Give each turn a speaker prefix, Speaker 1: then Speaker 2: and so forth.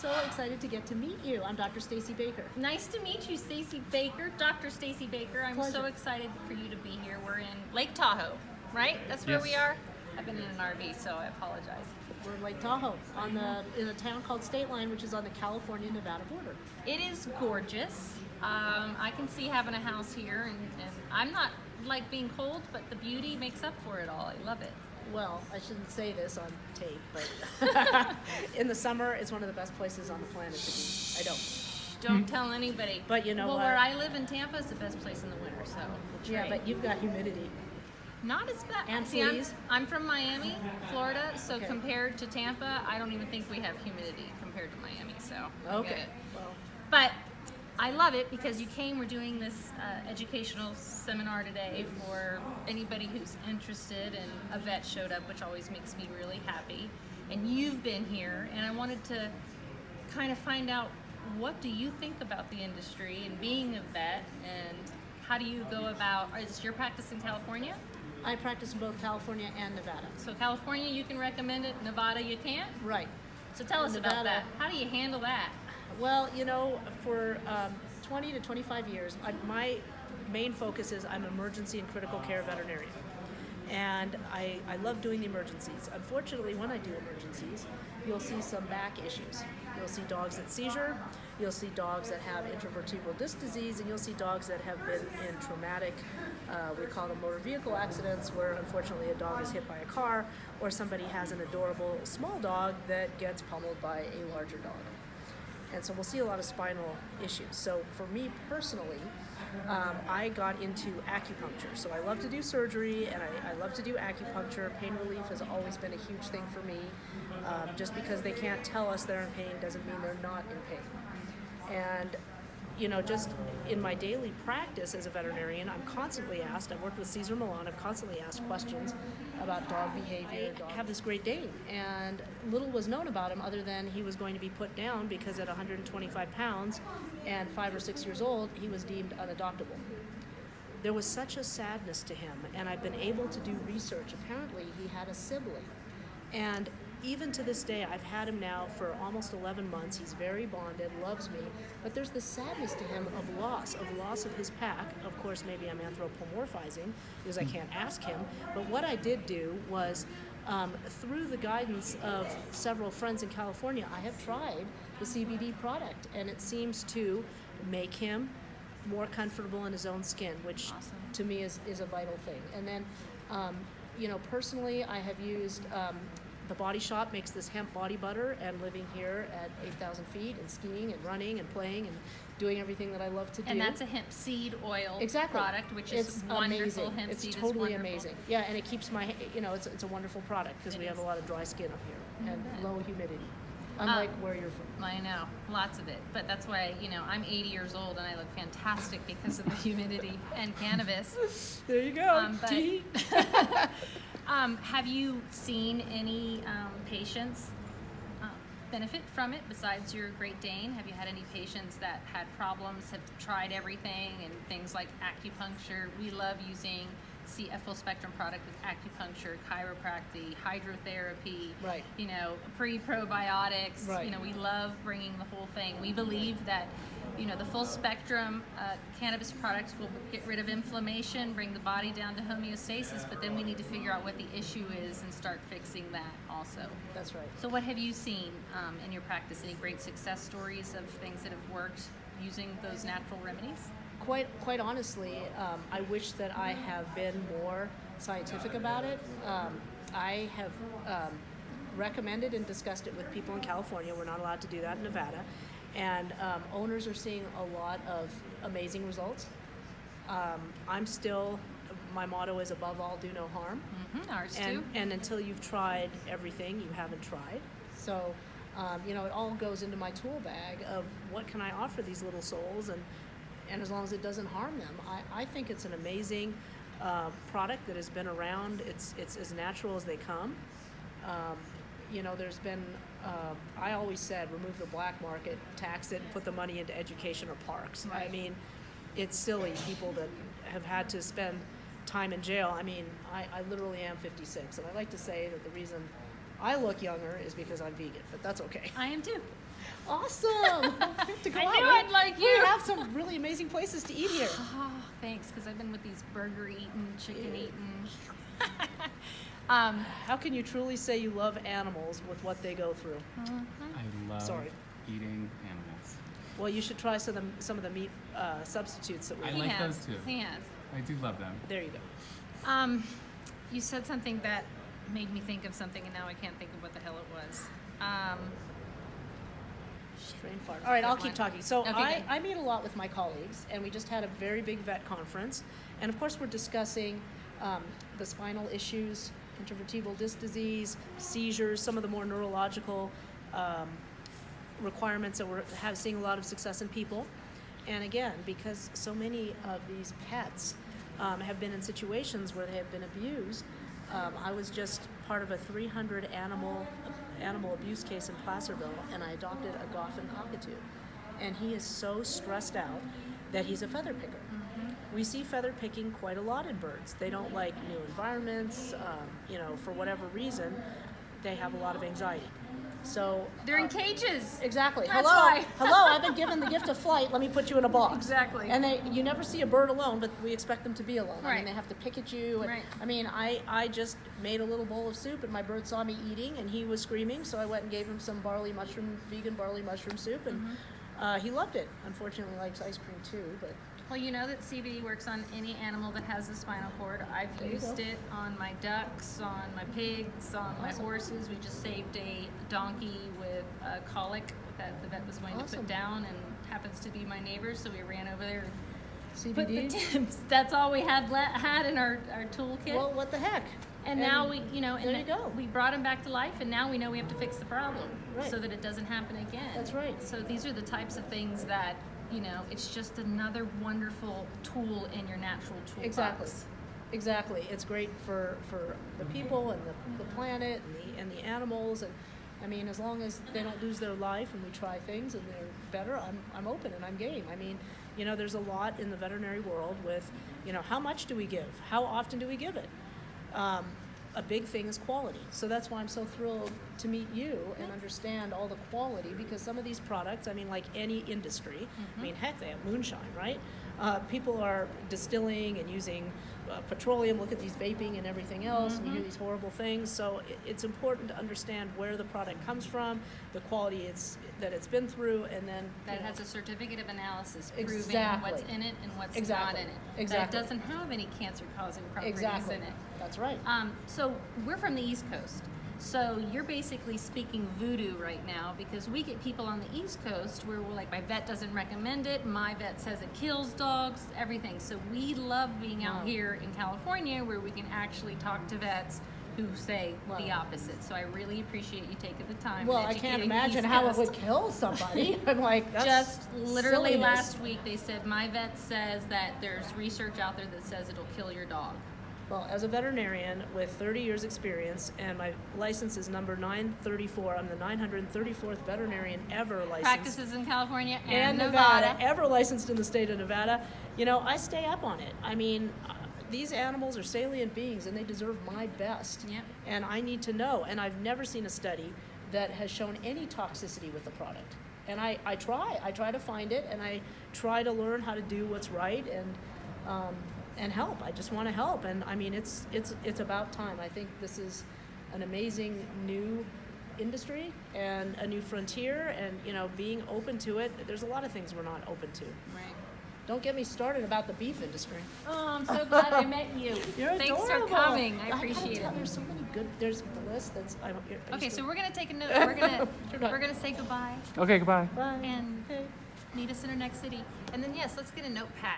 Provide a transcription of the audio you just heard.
Speaker 1: so excited to get to meet you. I'm Dr. Staci Baker.
Speaker 2: Nice to meet you, Staci Baker, Dr. Staci Baker. I'm
Speaker 1: Pleasure.
Speaker 2: so excited for you to be here. We're in Lake Tahoe, right? That's where
Speaker 3: Yes.
Speaker 2: we are. I've been in an RV, so I apologize.
Speaker 1: We're in Lake Tahoe in a town called State Line, which is on the California-Nevada border.
Speaker 2: It is gorgeous. I can see having a house here, and I'm not like being cold, but the beauty makes up for it all. I love it.
Speaker 1: Well, I shouldn't say this on tape, but in the summer, it's one of the best places on the planet to be. I
Speaker 2: Don't tell anybody.
Speaker 1: But you know
Speaker 2: well,
Speaker 1: what?
Speaker 2: where I live in Tampa is the best place in the winter, so we'll
Speaker 1: Yeah,
Speaker 2: trade.
Speaker 1: but you've got humidity.
Speaker 2: Not as bad.
Speaker 1: And
Speaker 2: See,
Speaker 1: fleas?
Speaker 2: I'm from Miami, Florida, so
Speaker 1: Okay.
Speaker 2: compared to Tampa, I don't even think we have humidity compared to Miami, so I get
Speaker 1: Okay.
Speaker 2: it.
Speaker 1: Well,
Speaker 2: But I love it because you came, we're doing this educational seminar today for anybody who's interested, and a vet showed up, which always makes me really happy. And you've been here, and I wanted to kind of find out, what do you think about the industry and being a vet, and how do you go about, is your practice in California?
Speaker 1: I practice in both California and Nevada.
Speaker 2: So California, you can recommend it. Nevada, you can't.
Speaker 1: Right.
Speaker 2: So tell us about
Speaker 1: Nevada.
Speaker 2: that. How do you handle that?
Speaker 1: Well, you know, for 20 to 25 years, my main focus is I'm an emergency and critical care veterinarian. And I love doing the emergencies. Unfortunately, when I do emergencies, you'll see some back issues. You'll see dogs that seizure, you'll see dogs that have intravertebral disc disease, and you'll see dogs that have been in traumatic, we call them motor vehicle accidents, where unfortunately a dog is hit by a car, or somebody has an adorable small dog that gets pummeled by a larger dog. And so we'll see a lot of spinal issues. So for me personally, I got into acupuncture. So I love to do surgery, and I love to do acupuncture. Pain relief has always been a huge thing for me. Just because they can't tell us they're in pain doesn't mean they're not in pain. And you know, just in my daily practice as a veterinarian, I'm constantly asked, I've worked with Cesar Millan, I'm constantly asked questions about dog behavior. I have this Great Dane, and little was known about him other than he was going to be put down because at 125 pounds and 5 or 6 years old, he was deemed unadoptable. There was such a sadness to him, and I've been able to do research. Apparently, he had a sibling. And even to this day, I've had him now for almost 11 months. He's very bonded, loves me, but there's this sadness to him of loss of his pack. Of course, maybe I'm anthropomorphizing because I can't ask him, but what I did do was, through the guidance of several friends in California, I have tried the CBD product, and it seems to make him more comfortable in his own skin, which
Speaker 2: Awesome.
Speaker 1: to me is a vital thing. And then, you know, personally, I have used the Body Shop makes this hemp body butter, and living here at 8,000 feet and skiing and running and playing and doing everything that I love to do.
Speaker 2: And that's a hemp seed oil
Speaker 1: Exactly.
Speaker 2: product, which is
Speaker 1: It's
Speaker 2: wonderful.
Speaker 1: amazing.
Speaker 2: Hemp
Speaker 1: It's
Speaker 2: seed
Speaker 1: totally
Speaker 2: is wonderful.
Speaker 1: amazing. Yeah, and it keeps my, you know, it's a wonderful product because
Speaker 2: It
Speaker 1: we have
Speaker 2: is.
Speaker 1: a lot of dry skin up here and
Speaker 2: bet.
Speaker 1: low humidity, unlike where you're from.
Speaker 2: I know, lots of it. But that's why, you know, I'm 80 years old and I look fantastic because of the humidity and cannabis.
Speaker 1: There you go.
Speaker 2: But-
Speaker 1: Gee.
Speaker 2: Have you seen any patients benefit from it besides your Great Dane? Have you had any patients that had problems, have tried everything, and things like acupuncture? We love using a full spectrum product with acupuncture, chiropractic, hydrotherapy,
Speaker 1: Right.
Speaker 2: you know, pre-probiotics.
Speaker 1: Right.
Speaker 2: You know, we love bringing the whole thing. We believe that, you know, the full spectrum cannabis products will get rid of inflammation, bring the body down to homeostasis, but then we need to figure out what the issue is and start fixing that also.
Speaker 1: That's right.
Speaker 2: So what have you seen in your practice? Any great success stories of things that have worked using those natural remedies?
Speaker 1: Quite honestly, I wish that I have been more scientific about it. I have recommended and discussed it with people in California. We're not allowed to do that in Nevada. And owners are seeing a lot of amazing results. I'm still, my motto is above all, do no harm.
Speaker 2: Ours
Speaker 1: And,
Speaker 2: too.
Speaker 1: and until you've tried everything, you haven't tried. So, you know, it all goes into my tool bag of what can I offer these little souls, and as long as it doesn't harm them. I think it's an amazing product that has been around. It's as natural as they come. You know, there's been, I always said, remove the black market, tax it, and put the money into education or parks.
Speaker 2: Right.
Speaker 1: I mean, it's silly, people that have had to spend time in jail. I mean, I literally am 56, and I like to say that the reason I look younger is because I'm vegan, but that's okay.
Speaker 2: I am too.
Speaker 1: Awesome. We have to go
Speaker 2: I
Speaker 1: out.
Speaker 2: knew I'd like
Speaker 1: We
Speaker 2: you.
Speaker 1: have some really amazing places to eat here.
Speaker 2: Oh, thanks, because I've been with these burger eating, chicken eating.
Speaker 1: How can you truly say you love animals with what they go through?
Speaker 3: I love
Speaker 1: Sorry.
Speaker 3: eating animals.
Speaker 1: Well, you should try some of the meat substitutes that we
Speaker 3: I
Speaker 1: have.
Speaker 3: like those too.
Speaker 2: He has.
Speaker 3: I do love them.
Speaker 1: There you go.
Speaker 2: You said something that made me think of something, and now I can't think of what the hell it was.
Speaker 1: Brain fart. All right, I'll
Speaker 2: Good
Speaker 1: keep
Speaker 2: one.
Speaker 1: talking. So
Speaker 2: Okay, good.
Speaker 1: I meet a lot with my colleagues, and we just had a very big vet conference. And of course, we're discussing the spinal issues, intervertebral disc disease, seizures, some of the more neurological requirements that we're seeing a lot of success in people. And again, because so many of these pets have been in situations where they have been abused, I was just part of a 300 animal abuse case in Placerville, and I adopted a Goffin cockatoo. And he is so stressed out that he's a feather picker. We see feather picking quite a lot in birds. They don't like new environments, for whatever reason, they have a lot of anxiety. So
Speaker 2: They're in cages.
Speaker 1: exactly.
Speaker 2: That's
Speaker 1: Hello,
Speaker 2: why.
Speaker 1: hello. I've been given the gift of flight. Let me put you in a box.
Speaker 2: Exactly.
Speaker 1: And you never see a bird alone, but we expect them to be alone. I
Speaker 2: Right.
Speaker 1: mean, they have to pick at you. And,
Speaker 2: Right.
Speaker 1: I mean, I just made a little bowl of soup, and my bird saw me eating, and he was screaming. So I went and gave him some vegan barley mushroom soup, and he loved it. Unfortunately, he likes ice cream too, but.
Speaker 2: Well, you know that CBD works on any animal that has a spinal cord. I've
Speaker 1: There you
Speaker 2: used
Speaker 1: go.
Speaker 2: it on my ducks, on my pigs, on my
Speaker 1: Awesome.
Speaker 2: horses. We just saved a donkey with a colic that the vet was going to
Speaker 1: Awesome.
Speaker 2: put down, and happens to be my neighbor, so we ran over there and put the
Speaker 1: CBD.
Speaker 2: tips. That's all we had in our toolkit.
Speaker 1: Well, what the heck?
Speaker 2: and now we,
Speaker 1: there you go.
Speaker 2: we brought him back to life, and now we know we have to fix the problem
Speaker 1: Right.
Speaker 2: so that it doesn't happen again.
Speaker 1: That's right.
Speaker 2: So these are the types of things that, it's just another wonderful tool in your natural toolbox.
Speaker 1: Exactly. It's great for the people and the planet and the animals, and I mean, as long as they don't lose their life and we try things and they're better, I'm open and I'm game. I mean, there's a lot in the veterinary world with, how much do we give? How often do we give it? A big thing is quality. So that's why I'm so thrilled to meet you and understand all the quality, because some of these products, I mean, like any industry, I mean, heck, they have moonshine, right? People are distilling and using petroleum. Look at these vaping and everything else, and you hear these horrible things. So it's important to understand where the product comes from, the quality that it's been through, and then
Speaker 2: That it has a certificate of analysis proving
Speaker 1: Exactly.
Speaker 2: what's in it and what's
Speaker 1: Exactly.
Speaker 2: not in it.
Speaker 1: Exactly.
Speaker 2: That it doesn't have any cancer-causing properties
Speaker 1: exactly.
Speaker 2: in it.
Speaker 1: That's right.
Speaker 2: So we're from the East Coast. So you're basically speaking voodoo right now, because we get people on the East Coast where we're like, my vet doesn't recommend it, my vet says it kills dogs, everything. So we love being out
Speaker 1: Wow.
Speaker 2: here in California where we can actually talk to vets who say the
Speaker 1: Wow.
Speaker 2: opposite. So I really appreciate you taking the time.
Speaker 1: Well,
Speaker 2: and
Speaker 1: I can't
Speaker 2: educating the
Speaker 1: imagine
Speaker 2: East
Speaker 1: how it
Speaker 2: Coast.
Speaker 1: would kill somebody. I'm like, that's
Speaker 2: Just literally
Speaker 1: silliness.
Speaker 2: last week they said my vet says that there's research out there that says it'll kill your dog.
Speaker 1: Well, as a veterinarian with 30 years experience, and my license is number 934, I'm the 934th veterinarian ever licensed.
Speaker 2: Practices in California
Speaker 1: and Nevada, ever licensed in the state of Nevada. I stay up on it. I mean, these animals are salient beings, and they deserve my best.
Speaker 2: Yep.
Speaker 1: And I need to know, and I've never seen a study that has shown any toxicity with the product. And I try to find it, and I try to learn how to do what's right, and help. I just want to help, and I mean, it's about time. I think this is an amazing new industry and a new frontier, and being open to it. There's a lot of things we're not open to.
Speaker 2: Right.
Speaker 1: Don't get me started about the beef industry.
Speaker 2: Oh, I'm so glad I met you.
Speaker 1: You're
Speaker 2: Thanks
Speaker 1: adorable.
Speaker 2: for coming. I
Speaker 1: gotta
Speaker 2: appreciate
Speaker 1: tell,
Speaker 2: it.
Speaker 1: There's so many good. There's the list. That's.
Speaker 2: Okay, so we're gonna take a note. We're
Speaker 1: You're not.
Speaker 2: gonna say goodbye
Speaker 3: Okay, goodbye.
Speaker 1: Bye.
Speaker 2: and
Speaker 1: Okay.
Speaker 2: meet us in our next city. And then yes, let's get a notepad.